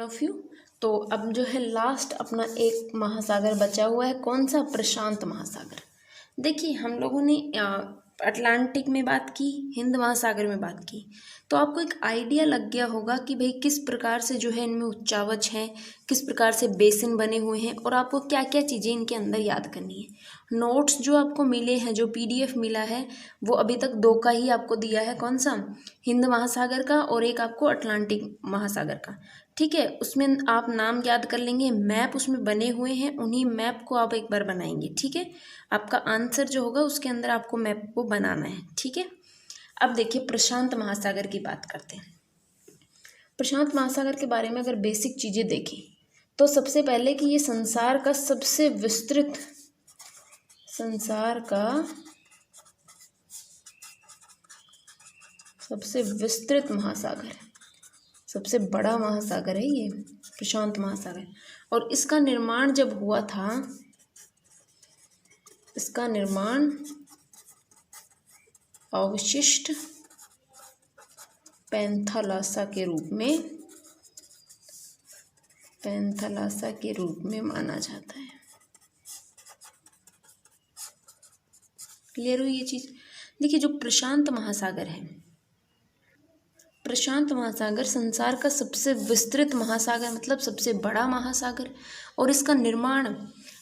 Of you. तो अब जो है लास्ट अपना एक महासागर बचा हुआ है, कौन सा? प्रशांत महासागर। देखिए हम लोगों ने अटलांटिक में बात की, हिंद महासागर में बात की, तो आपको एक आइडिया लग गया होगा कि भाई किस प्रकार से जो है इनमें उच्चावच हैं, किस प्रकार से बेसिन बने हुए हैं और आपको क्या क्या चीज़ें इनके अंदर याद करनी है। नोट्स जो आपको मिले हैं, जो PDF मिला है, वो अभी तक 2 का ही आपको दिया है। कौन सा? हिंद महासागर का और एक आपको अटलांटिक महासागर का। ठीक है, उसमें आप नाम याद कर लेंगे, मैप उसमें बने हुए हैं, उन्हीं मैप को आप एक बार बनाएंगे। ठीक है, आपका आंसर जो होगा उसके अंदर आपको मैप को बनाना है। ठीक है, अब देखिए प्रशांत महासागर की बात करते हैं। प्रशांत महासागर के बारे में अगर बेसिक चीज़ें देखें तो सबसे पहले कि ये संसार का सबसे विस्तृत महासागर है, सबसे बड़ा महासागर है ये प्रशांत महासागर। और इसका निर्माण जब हुआ था, इसका निर्माण अवशिष्ट पैंथालासा के रूप में माना जाता है। क्लियर हुई ये चीज? देखिए जो प्रशांत महासागर है, प्रशांत महासागर संसार का सबसे विस्तृत महासागर, मतलब सबसे बड़ा महासागर। और इसका निर्माण,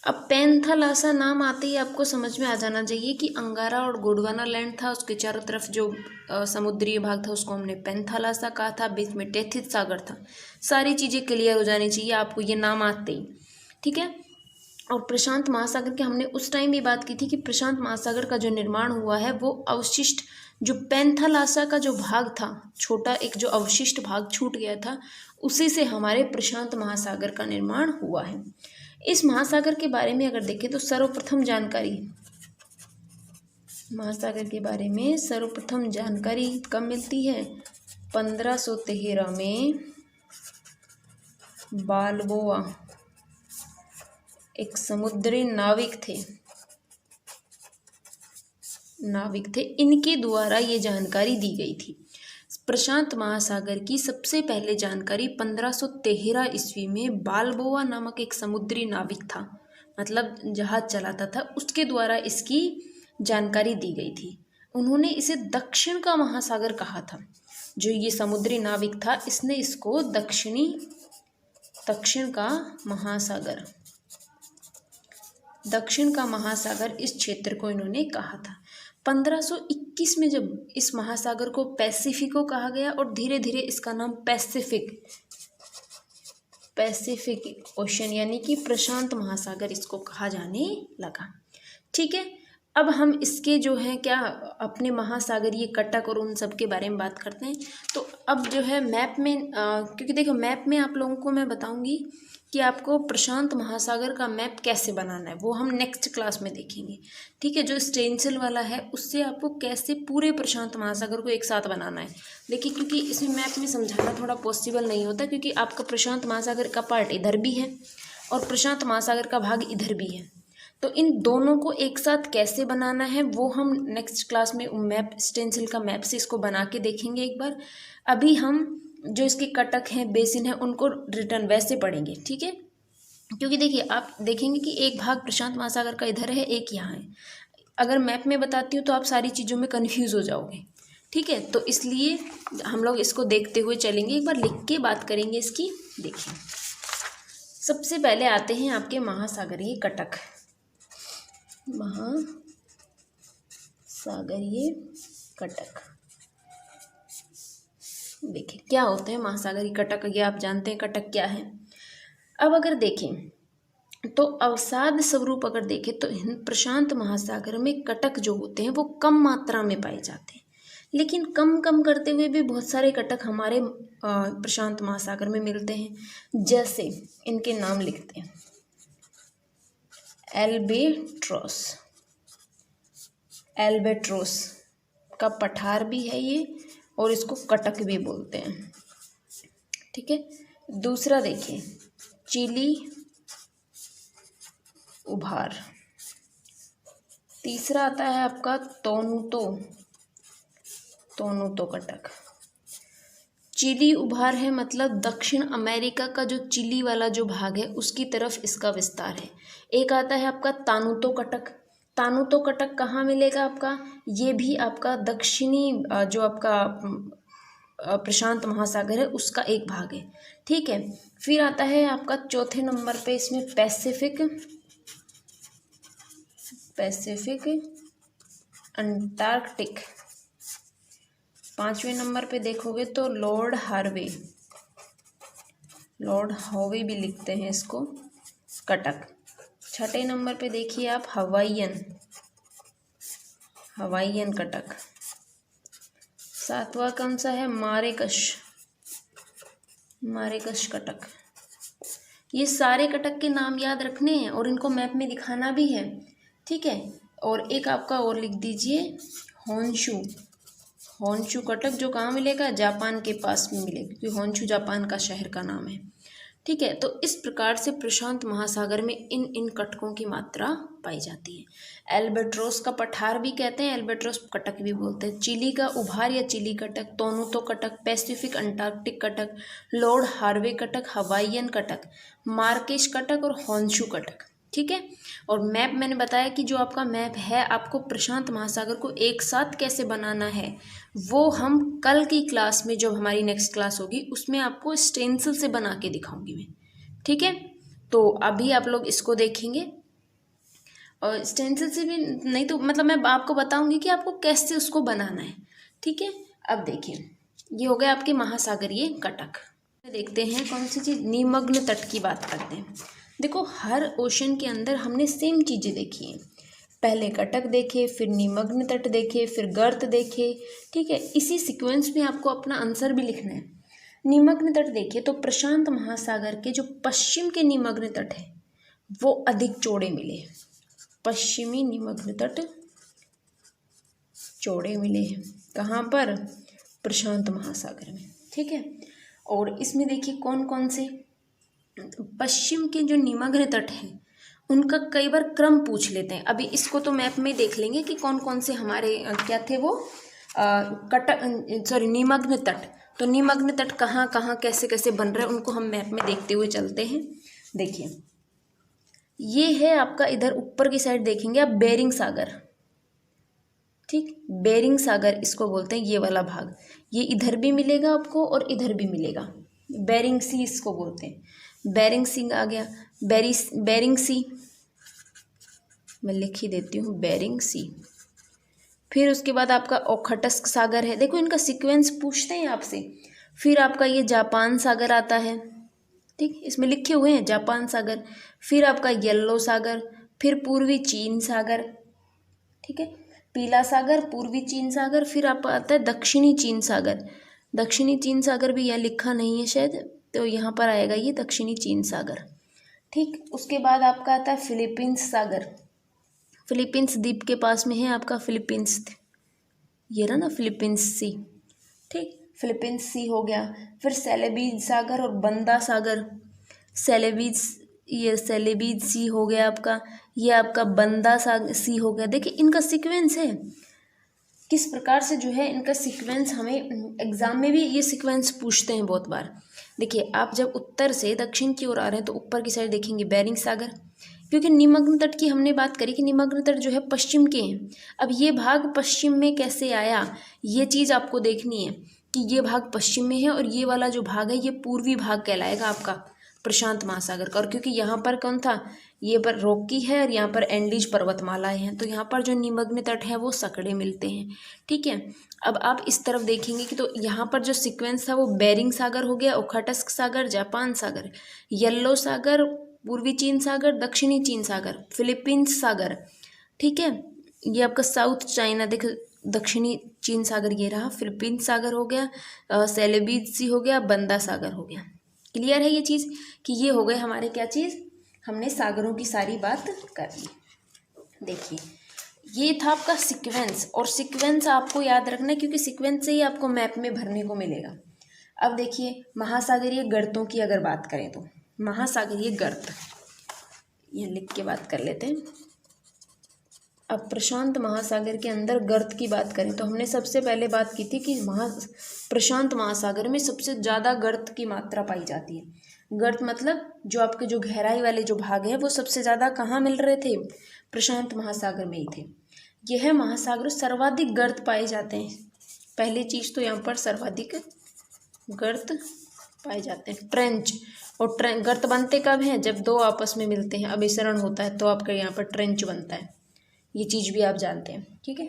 अब पैंथालासा नाम आते ही आपको समझ में आ जाना चाहिए कि अंगारा और गोंडवाना लैंड था, उसके चारों तरफ जो समुद्री भाग था उसको हमने पैंथालासा कहा था, बीच में टेथिस सागर था। सारी चीज़ें क्लियर हो जानी चाहिए आपको ये नाम आते ही। ठीक है, और प्रशांत महासागर की हमने उस टाइम भी बात की थी कि प्रशांत महासागर का जो निर्माण हुआ है वो अवशिष्ट, जो पैंथालासा का जो भाग था, छोटा एक जो अवशिष्ट भाग छूट गया था, उसी से हमारे प्रशांत महासागर का निर्माण हुआ है। इस महासागर के बारे में अगर देखें तो सर्वप्रथम जानकारी, महासागर के बारे में सर्वप्रथम जानकारी कब मिलती है? 1513 में बाल्बोआ एक समुद्री नाविक थे, इनके द्वारा ये जानकारी दी गई थी। प्रशांत महासागर की सबसे पहले जानकारी 1513 ईस्वी में बाल्बोआ नामक एक समुद्री नाविक था, मतलब जहाज चलाता था, उसके द्वारा इसकी जानकारी दी गई थी। उन्होंने इसे दक्षिण का महासागर कहा था। जो ये समुद्री नाविक था इसने इसको दक्षिण का महासागर इस क्षेत्र को इन्होंने कहा था। 1521 में जब इस महासागर को पैसिफिको कहा गया और धीरे धीरे इसका नाम पैसिफिक ओशन यानी कि प्रशांत महासागर इसको कहा जाने लगा। ठीक है, अब हम इसके जो है क्या अपने महासागरीय कटक और उन सब के बारे में बात करते हैं। तो अब जो है मैप में क्योंकि देखो मैप में आप लोगों को मैं बताऊंगी कि आपको प्रशांत महासागर का मैप कैसे बनाना है, वो हम नेक्स्ट क्लास में देखेंगे। ठीक है, जो स्टेंसिल वाला है उससे आपको कैसे पूरे प्रशांत महासागर को एक साथ बनाना है। देखिए क्योंकि इसमें मैप में समझाना थोड़ा पॉसिबल नहीं होता, क्योंकि आपका प्रशांत महासागर का पार्ट इधर भी है और प्रशांत महासागर का भाग इधर भी है, तो इन दोनों को एक साथ कैसे बनाना है वो हम नेक्स्ट क्लास में मैप, स्टेंसिल का मैप से इसको बना के देखेंगे एक बार। अभी हम जो इसके कटक हैं, बेसिन है, उनको रिटर्न वैसे पढ़ेंगे। ठीक है, क्योंकि देखिए आप देखेंगे कि एक भाग प्रशांत महासागर का इधर है, एक यहाँ है। अगर मैप में बताती हूँ तो आप सारी चीज़ों में कन्फ्यूज़ हो जाओगे। ठीक है, तो इसलिए हम लोग इसको देखते हुए चलेंगे, एक बार लिख के बात करेंगे इसकी। देखिए सबसे पहले आते हैं आपके महासागरीय कटक। महासागरीय कटक, देखिए क्या होते हैं महासागरीय कटक, ये आप जानते हैं कटक क्या है। अब अगर देखें तो अवसाद स्वरूप अगर देखें तो प्रशांत महासागर में कटक जो होते हैं वो कम मात्रा में पाए जाते हैं, लेकिन कम करते हुए भी बहुत सारे कटक हमारे प्रशांत महासागर में मिलते हैं। जैसे इनके नाम लिखते हैं, एल्बेट्रोस का पठार भी है ये, और इसको कटक भी बोलते हैं। ठीक है, दूसरा देखिए चिली उभार। तीसरा आता है आपका तोनुतो कटक। चिली उभार है मतलब दक्षिण अमेरिका का जो चिली वाला जो भाग है उसकी तरफ इसका विस्तार है। एक आता है आपका तानुतो कटक। तानुतो कटक कहाँ मिलेगा आपका, ये भी आपका दक्षिणी जो आपका प्रशांत महासागर है उसका एक भाग है। ठीक है, फिर आता है आपका चौथे नंबर पे इसमें पैसिफिक अंटार्कटिक। पांचवें नंबर पे देखोगे तो लॉर्ड हार्वे भी लिखते हैं इसको, कटक। छठे नंबर पे देखिए आप हवाईयन कटक। सातवां कौन सा है, मारेकश कटक। ये सारे कटक के नाम याद रखने हैं और इनको मैप में दिखाना भी है। ठीक है, और एक आपका और लिख दीजिए होन्शु कटक, जो कहाँ मिलेगा, जापान के पास में मिलेगा, क्योंकि होन्शु जापान का शहर का नाम है। ठीक है, तो इस प्रकार से प्रशांत महासागर में इन कटकों की मात्रा पाई जाती है। एल्बेट्रोस का पठार भी कहते हैं, एल्बेट्रोस कटक भी बोलते हैं। चिली का उभार या चिली कटक, तोनुतो कटक, पैसिफिक अंटार्कटिक कटक, लॉर्ड हार्वे कटक, हवाईयन कटक, मार्केश कटक और होन्शु कटक। ठीक है, और मैप मैंने बताया कि जो आपका मैप है आपको प्रशांत महासागर को एक साथ कैसे बनाना है वो हम कल की क्लास में, जब हमारी नेक्स्ट क्लास होगी उसमें आपको स्टेंसिल से बना के दिखाऊंगी मैं। ठीक है, तो अभी आप लोग इसको देखेंगे और स्टेंसिल से भी नहीं तो मतलब मैं आपको बताऊंगी कि आपको कैसे उसको बनाना है। ठीक है, अब देखिए ये हो गया आपके महासागरीय कटक। देखते हैं कौन सी चीज़, निमग्न तट की बात करते हैं। देखो हर ओशन के अंदर हमने सेम चीज़ें देखी हैं, पहले कटक देखे, फिर निमग्न तट देखे, फिर गर्त देखे। ठीक है, इसी सीक्वेंस में आपको अपना आंसर भी लिखना है। निमग्न तट देखिए तो प्रशांत महासागर के जो पश्चिम के निमग्न तट है वो अधिक चौड़े मिले, पश्चिमी निमग्न तट चौड़े मिले हैं। कहाँ पर, प्रशांत महासागर में। ठीक है, और इसमें देखिए कौन कौन से पश्चिम के जो निमग्न तट हैं उनका कई बार क्रम पूछ लेते हैं। अभी इसको तो मैप में देख लेंगे कि कौन कौन से हमारे क्या थे वो निमग्न तट। तो निमग्न तट कहाँ कहाँ कैसे कैसे बन रहा है उनको हम मैप में देखते हुए चलते हैं। देखिए ये है आपका, इधर ऊपर की साइड देखेंगे आप, बेरिंग सागर। ठीक, बेरिंग सागर इसको बोलते हैं, ये वाला भाग, ये इधर भी मिलेगा आपको और इधर भी मिलेगा, बेरिंग सी इसको बोलते हैं। बेरिंग सी आ गया, बेरिंग सी मैं लिख ही देती हूँ, बेरिंग सी। फिर उसके बाद आपका ओखटस्क सागर है, देखो इनका सीक्वेंस पूछते हैं आपसे। फिर आपका ये जापान सागर आता है, ठीक, इसमें लिखे हुए हैं जापान सागर। फिर आपका येलो सागर, फिर पूर्वी चीन सागर, ठीक है, पीला सागर, पूर्वी चीन सागर। फिर आपका आता है दक्षिणी चीन सागर। दक्षिणी चीन सागर भी यहाँ लिखा नहीं है शायद, तो यहाँ पर आएगा ये दक्षिणी चीन सागर। ठीक, उसके बाद आपका आता है फिलीपींस सागर। फिलीपींस द्वीप के पास में है आपका फिलीपींस, ये रहा ना फिलीपींस सी। ठीक, फिलीपींस सी हो गया। फिर सेलेबीज सागर और बंदा सागर, ये सेलेबीज सी हो गया आपका, ये आपका बंदा सी हो गया। देखिए इनका सीक्वेंस है, किस प्रकार से जो है इनका सीक्वेंस, हमें एग्जाम में भी ये सीक्वेंस पूछते हैं बहुत बार। देखिए आप जब उत्तर से दक्षिण की ओर आ रहे हैं तो ऊपर की साइड देखेंगे बेरिंग सागर, क्योंकि निमग्न तट की हमने बात करी कि निमग्न तट जो है पश्चिम के हैं। अब ये भाग पश्चिम में कैसे आया, ये चीज़ आपको देखनी है कि ये भाग पश्चिम में है और ये वाला जो भाग है ये पूर्वी भाग कहलाएगा आपका प्रशांत महासागर का। और क्योंकि यहाँ पर कौन था, ये पर रॉकी है और यहाँ पर एंडीज पर्वतमालाएं हैं, तो यहाँ पर जो निमग्न तट है वो सकड़े मिलते हैं। ठीक है, अब आप इस तरफ देखेंगे कि तो यहाँ पर जो सीक्वेंस था वो बेरिंग सागर हो गया, ओखटस्क सागर, जापान सागर, येलो सागर, पूर्वी चीन सागर, दक्षिणी चीन सागर, फिलीपींस सागर। ठीक है, ये आपका साउथ चाइना, देखो दक्षिणी चीन सागर ये रहा, फिलीपींस सागर हो गया, सेलेबीज सी हो गया, बंदा सागर हो गया। क्लियर है ये चीज़ कि ये हो गए हमारे क्या चीज़, हमने सागरों की सारी बात कर ली। देखिए ये था आपका सीक्वेंस, और सीक्वेंस आपको याद रखना है क्योंकि सीक्वेंस से ही आपको मैप में भरने को मिलेगा। अब देखिए महासागरीय गर्तों की अगर बात करें तो महासागरीय गर्त, ये लिख के बात कर लेते हैं। अब प्रशांत महासागर के अंदर गर्त की बात करें तो हमने सबसे पहले बात की थी कि प्रशांत महासागर में सबसे ज़्यादा गर्त की मात्रा पाई जाती है। गर्त मतलब जो आपके जो गहराई वाले जो भाग हैं वो सबसे ज़्यादा कहाँ मिल रहे थे, प्रशांत महासागर में ही थे। यह महासागर सर्वाधिक गर्त पाए जाते हैं। पहली चीज़ तो यहाँ पर सर्वाधिक गर्त पाए जाते हैं। ट्रेंच, और गर्त बनते कब हैं, जब दो आपस में मिलते हैं, अभिसरण होता है तो आपका यहाँ पर ट्रेंच बनता है। ये चीज़ भी आप जानते हैं, ठीक है,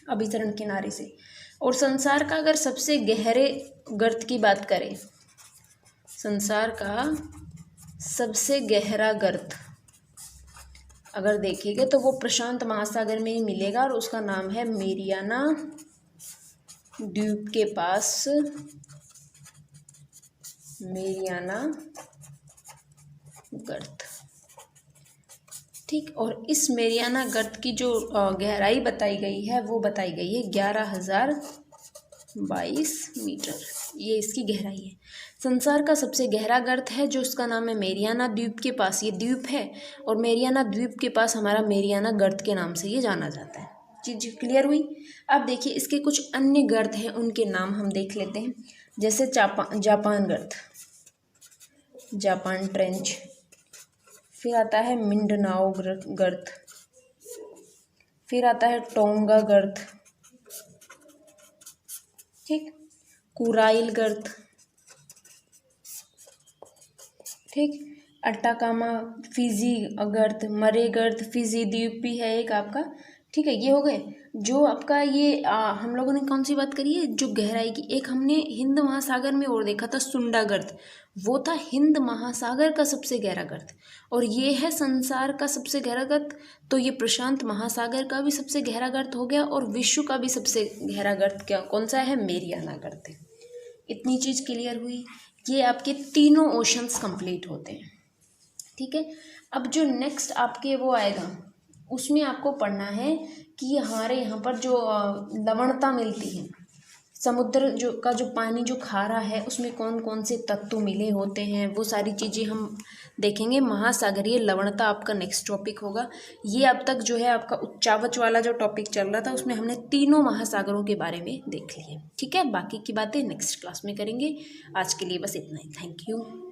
अभिसरण किनारे से। और संसार का अगर सबसे गहरे गर्त की बात करें, संसार का सबसे गहरा गर्त अगर देखेंगे तो वो प्रशांत महासागर में ही मिलेगा और उसका नाम है मेरियाना द्वीप के पास, मेरियाना गर्त, ठीक। और इस मेरियाना गर्त की जो गहराई बताई गई है वो बताई गई है 11,022 मीटर, ये इसकी गहराई है। संसार का सबसे गहरा गर्त है जो उसका नाम है मेरियाना द्वीप के पास, ये द्वीप है और मेरियाना द्वीप के पास हमारा मेरियाना गर्त के नाम से ये जाना जाता है। चीज़ क्लियर हुई। अब देखिए इसके कुछ अन्य गर्त हैं, उनके नाम हम देख लेते हैं। जैसे जापान गर्त, जापान ट्रेंच, फिर आता है मिंडनाओ गर्त, फिर आता है टोंगा गर्त, ठीक, कुराइल गर्त, ठीक, अटाकामा फिजी गर्त, मरे गर्त, फिजी द्वीप भी है एक आपका, ठीक है। ये हो गए जो आपका ये हम लोगों ने कौन सी बात करी है, जो गहराई की। एक हमने हिंद महासागर में और देखा था सुंडा गर्त, वो था हिंद महासागर का सबसे गहरा गर्त, और ये है संसार का सबसे गहरा गर्त। तो ये प्रशांत महासागर का भी सबसे गहरा गर्त हो गया और विश्व का भी सबसे गहरा गर्त क्या कौन सा है, मेरियाना गर्त है। इतनी चीज़ क्लियर हुई। ये आपके तीनों ओशंस कंप्लीट होते हैं, ठीक है। अब जो नेक्स्ट आपके वो आएगा उसमें आपको पढ़ना है कि हमारे यहाँ पर जो लवणता मिलती है, समुद्र जो का जो पानी जो खारा है उसमें कौन कौन से तत्व मिले होते हैं, वो सारी चीज़ें हम देखेंगे। महासागरीय लवणता आपका नेक्स्ट टॉपिक होगा। ये अब तक जो है आपका उच्चावच वाला जो टॉपिक चल रहा था उसमें हमने तीनों महासागरों के बारे में देख लिए, ठीक है। बाकी की बातें नेक्स्ट क्लास में करेंगे। आज के लिए बस इतना ही। Thank you.